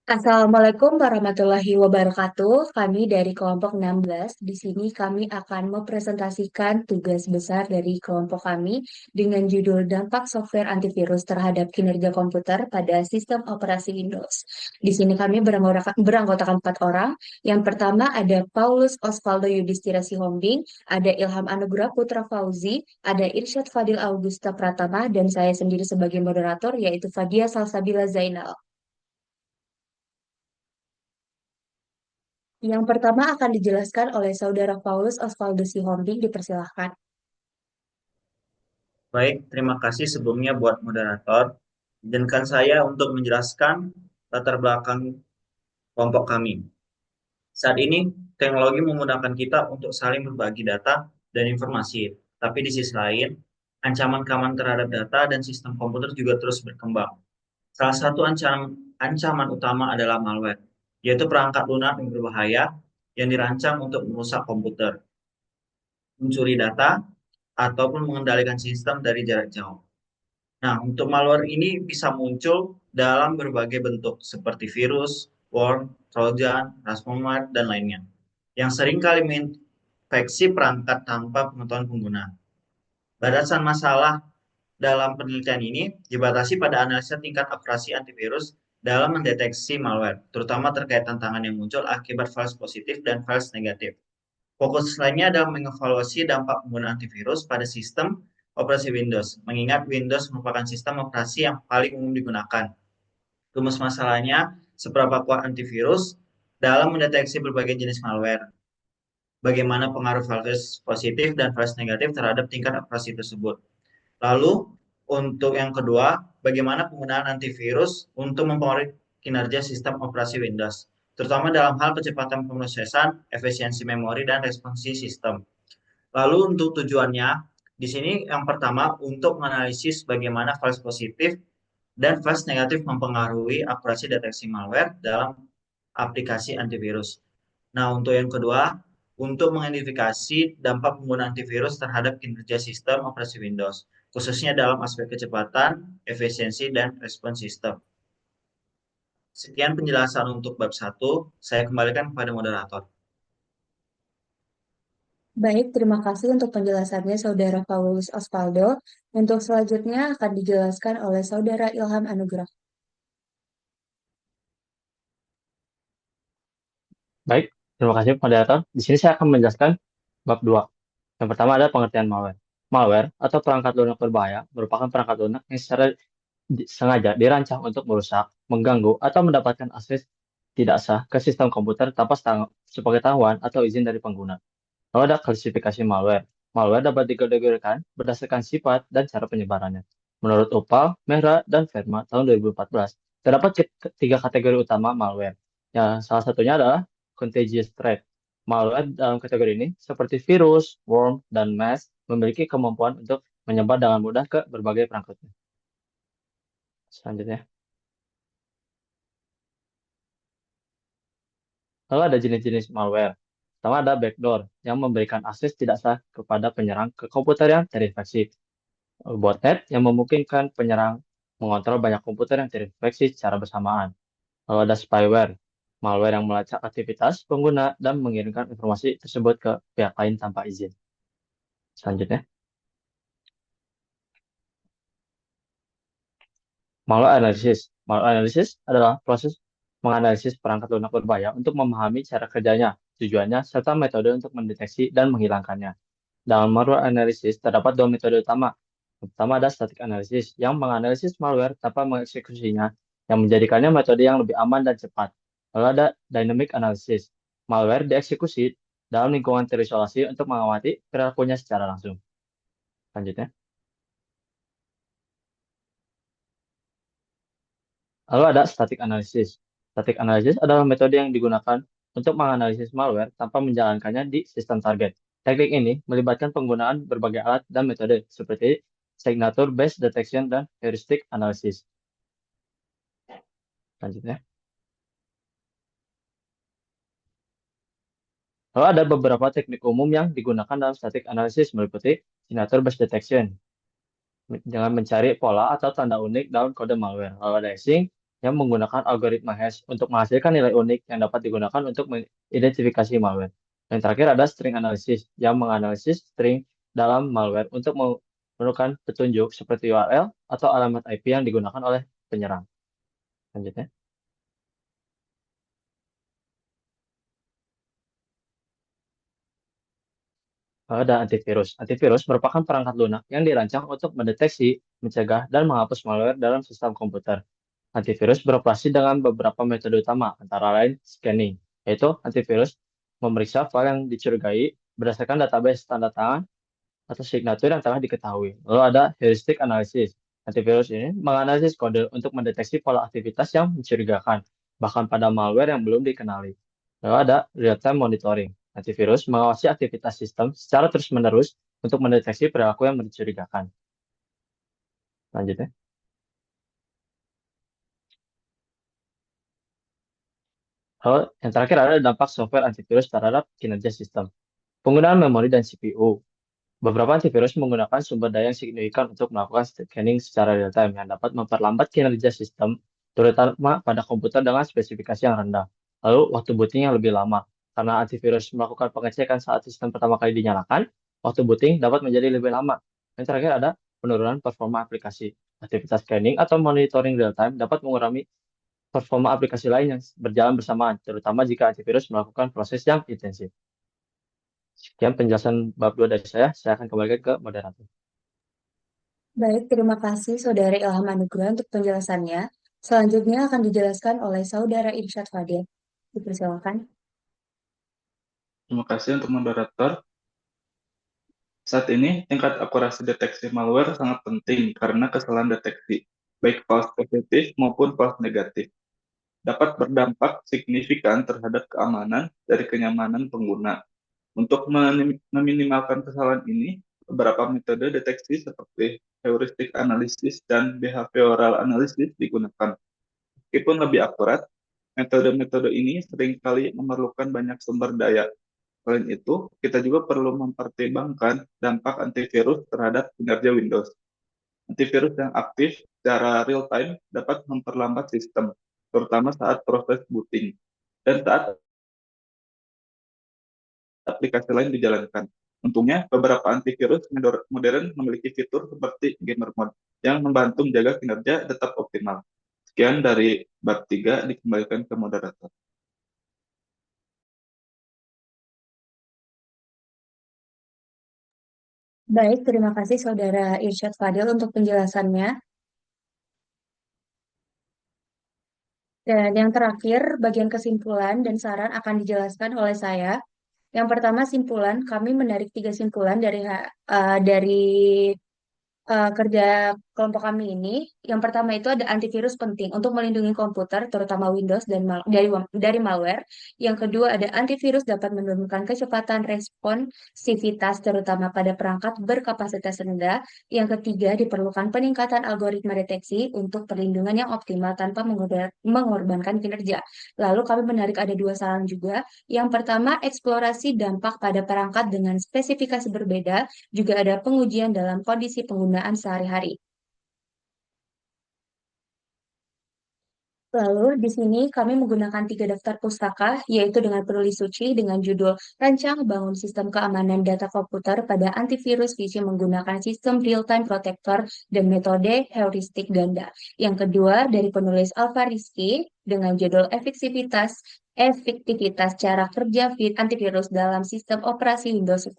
Assalamualaikum warahmatullahi wabarakatuh. Kami dari kelompok 16. Di sini kami akan mempresentasikan tugas besar dari kelompok kami dengan judul Dampak Software Antivirus terhadap Kinerja Komputer pada Sistem Operasi Windows. Di sini kami beranggotakan 4 orang. Yang pertama ada Paulus Osvaldo Yudhistira Sihombing, ada Ilham Anugrah Putra Fauzi, ada Irsyad Fadil Augusta Pratama, dan saya sendiri sebagai moderator yaitu Fadia Salsabila Zainal. Yang pertama akan dijelaskan oleh Saudara Paulus Osvaldo Sihombing, dipersilahkan. Baik, terima kasih sebelumnya buat moderator. Izinkan saya untuk menjelaskan latar belakang kelompok kami. Saat ini, teknologi memudahkan kita untuk saling berbagi data dan informasi. Tapi di sisi lain, ancaman keamanan terhadap data dan sistem komputer juga terus berkembang. Salah satu ancaman utama adalah malware, yaitu perangkat lunak yang berbahaya yang dirancang untuk merusak komputer, mencuri data, ataupun mengendalikan sistem dari jarak jauh. Nah, untuk malware ini bisa muncul dalam berbagai bentuk seperti virus, worm, trojan, ransomware, dan lainnya, yang sering kali menginfeksi perangkat tanpa pengetahuan pengguna. Batasan masalah dalam penelitian ini dibatasi pada analisa tingkat akurasi antivirus dalam mendeteksi malware, terutama terkait tantangan yang muncul akibat false positif dan false negatif. Fokus lainnya adalah mengevaluasi dampak penggunaan antivirus pada sistem operasi Windows, mengingat Windows merupakan sistem operasi yang paling umum digunakan. Rumus masalahnya, seberapa kuat antivirus dalam mendeteksi berbagai jenis malware, bagaimana pengaruh false positif dan false negatif terhadap tingkat operasi tersebut. Lalu, untuk yang kedua, bagaimana penggunaan antivirus untuk mempengaruhi kinerja sistem operasi Windows, terutama dalam hal kecepatan pemrosesan, efisiensi memori, dan responsi sistem. Lalu untuk tujuannya, di sini yang pertama untuk menganalisis bagaimana false positif dan false negatif mempengaruhi akurasi deteksi malware dalam aplikasi antivirus. Nah, untuk yang kedua, untuk mengidentifikasi dampak penggunaan antivirus terhadap kinerja sistem operasi Windows, khususnya dalam aspek kecepatan, efisiensi, dan respons sistem. Sekian penjelasan untuk bab 1, saya kembalikan kepada moderator. Baik, terima kasih untuk penjelasannya Saudara Paulus Osvaldo. Untuk selanjutnya akan dijelaskan oleh Saudara Ilham Anugrah. Baik, terima kasih moderator. Di sini saya akan menjelaskan bab 2. Yang pertama adalah pengertian malware. Malware atau perangkat lunak berbahaya merupakan perangkat lunak yang secara sengaja dirancang untuk merusak, mengganggu, atau mendapatkan akses tidak sah ke sistem komputer tanpa sepengetahuan atau izin dari pengguna. Lalu ada klasifikasi malware. Malware dapat dikategorikan berdasarkan sifat dan cara penyebarannya. Menurut Upal, Mehra, dan Verma tahun 2014, terdapat 3 kategori utama malware. Yang salah satunya adalah contagious threat. Malware dalam kategori ini, seperti virus, worm, dan mass, memiliki kemampuan untuk menyebar dengan mudah ke berbagai perangkatnya. Selanjutnya, lalu ada jenis-jenis malware. Pertama ada backdoor, yang memberikan akses tidak sah kepada penyerang ke komputer yang terinfeksi. Botnet yang memungkinkan penyerang mengontrol banyak komputer yang terinfeksi secara bersamaan. Lalu ada spyware, malware yang melacak aktivitas pengguna dan mengirimkan informasi tersebut ke pihak lain tanpa izin. Selanjutnya, malware analysis. Malware analysis adalah proses menganalisis perangkat lunak berbahaya untuk memahami cara kerjanya, tujuannya, serta metode untuk mendeteksi dan menghilangkannya. Dalam malware analysis terdapat 2 metode utama. Yang pertama ada static analysis yang menganalisis malware tanpa mengeksekusinya, yang menjadikannya metode yang lebih aman dan cepat. Lalu ada dynamic analysis. Malware dieksekusi dalam lingkungan terisolasi untuk mengamati perilakunya secara langsung. Selanjutnya. Lalu ada static analysis. Static analysis adalah metode yang digunakan untuk menganalisis malware tanpa menjalankannya di sistem target. Teknik ini melibatkan penggunaan berbagai alat dan metode seperti signature based detection dan heuristic analysis. Selanjutnya. Lalu ada beberapa teknik umum yang digunakan dalam static analysis meliputi signature based detection dengan mencari pola atau tanda unik dalam kode malware. Lalu ada hashing yang menggunakan algoritma hash untuk menghasilkan nilai unik yang dapat digunakan untuk mengidentifikasi malware. Yang terakhir ada string analysis yang menganalisis string dalam malware untuk menemukan petunjuk seperti URL atau alamat IP yang digunakan oleh penyerang. Lanjutnya. Ada antivirus. Antivirus merupakan perangkat lunak yang dirancang untuk mendeteksi, mencegah, dan menghapus malware dalam sistem komputer. Antivirus beroperasi dengan beberapa metode utama, antara lain scanning, yaitu antivirus memeriksa file yang dicurigai berdasarkan database tanda tangan atau signatur yang telah diketahui. Lalu ada heuristic analysis. Antivirus ini menganalisis kode untuk mendeteksi pola aktivitas yang mencurigakan, bahkan pada malware yang belum dikenali. Lalu ada real-time monitoring. Antivirus mengawasi aktivitas sistem secara terus-menerus untuk mendeteksi perilaku yang mencurigakan. Lanjutnya. Lalu yang terakhir ada dampak software antivirus terhadap kinerja sistem. Penggunaan memori dan CPU. Beberapa antivirus menggunakan sumber daya yang signifikan untuk melakukan scanning secara real-time yang dapat memperlambat kinerja sistem, terutama pada komputer dengan spesifikasi yang rendah. Lalu, waktu booting yang lebih lama. Karena antivirus melakukan pengecekan saat sistem pertama kali dinyalakan, waktu booting dapat menjadi lebih lama. Yang terakhir ada penurunan performa aplikasi. Aktivitas scanning atau monitoring real-time dapat mengurangi performa aplikasi lain yang berjalan bersamaan, terutama jika antivirus melakukan proses yang intensif. Sekian penjelasan bab 2 dari saya akan kembalikan ke moderator. Baik, terima kasih Saudara Ilham Anugrah untuk penjelasannya. Selanjutnya akan dijelaskan oleh Saudara Irsyad Fadil. Dipersilakan. Terima kasih untuk moderator. Saat ini, tingkat akurasi deteksi malware sangat penting karena kesalahan deteksi, baik false positif maupun false negatif, dapat berdampak signifikan terhadap keamanan dari kenyamanan pengguna. Untuk meminimalkan kesalahan ini, beberapa metode deteksi seperti heuristic analysis dan behavioral analysis digunakan. Meskipun lebih akurat, metode-metode ini seringkali memerlukan banyak sumber daya. Selain itu, kita juga perlu mempertimbangkan dampak antivirus terhadap kinerja Windows. Antivirus yang aktif secara real-time dapat memperlambat sistem, terutama saat proses booting, dan saat aplikasi lain dijalankan. Untungnya, beberapa antivirus modern memiliki fitur seperti gamer mode yang membantu menjaga kinerja tetap optimal. Sekian dari bab 3, dikembalikan ke moderator. Baik, terima kasih Saudara Irsyad Fadil untuk penjelasannya. Dan yang terakhir, bagian kesimpulan dan saran akan dijelaskan oleh saya. Yang pertama, simpulan. Kami menarik 3 simpulan dari kerja kelompok kami ini. Yang pertama itu ada antivirus penting untuk melindungi komputer, terutama Windows dari malware. Yang kedua ada antivirus dapat menurunkan kecepatan responsivitas, terutama pada perangkat berkapasitas rendah. Yang ketiga diperlukan peningkatan algoritma deteksi untuk perlindungan yang optimal tanpa mengorbankan kinerja. Lalu kami menarik ada 2 saran juga. Yang pertama, eksplorasi dampak pada perangkat dengan spesifikasi berbeda, juga ada pengujian dalam kondisi penggunaan sehari-hari. Lalu di sini kami menggunakan 3 daftar pustaka, yaitu dengan penulis suci dengan judul Rancang Bangun Sistem Keamanan Data Komputer pada Antivirus Phishing Menggunakan Sistem Real-Time Protector dan Metode Heuristik Ganda. Yang kedua dari penulis Alfa Rizky dengan judul Efektivitas Cara Kerja Antivirus dalam Sistem Operasi Windows 10.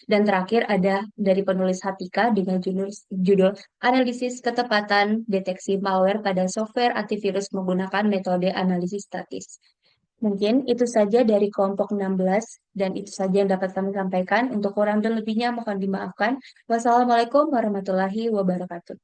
Dan terakhir ada dari penulis Hatika dengan judul Analisis Ketepatan Deteksi Malware pada Software Antivirus Menggunakan Metode Analisis Statis. Mungkin itu saja dari kelompok 16 dan itu saja yang dapat kami sampaikan. Untuk kurang dan lebihnya mohon dimaafkan. Wassalamualaikum warahmatullahi wabarakatuh.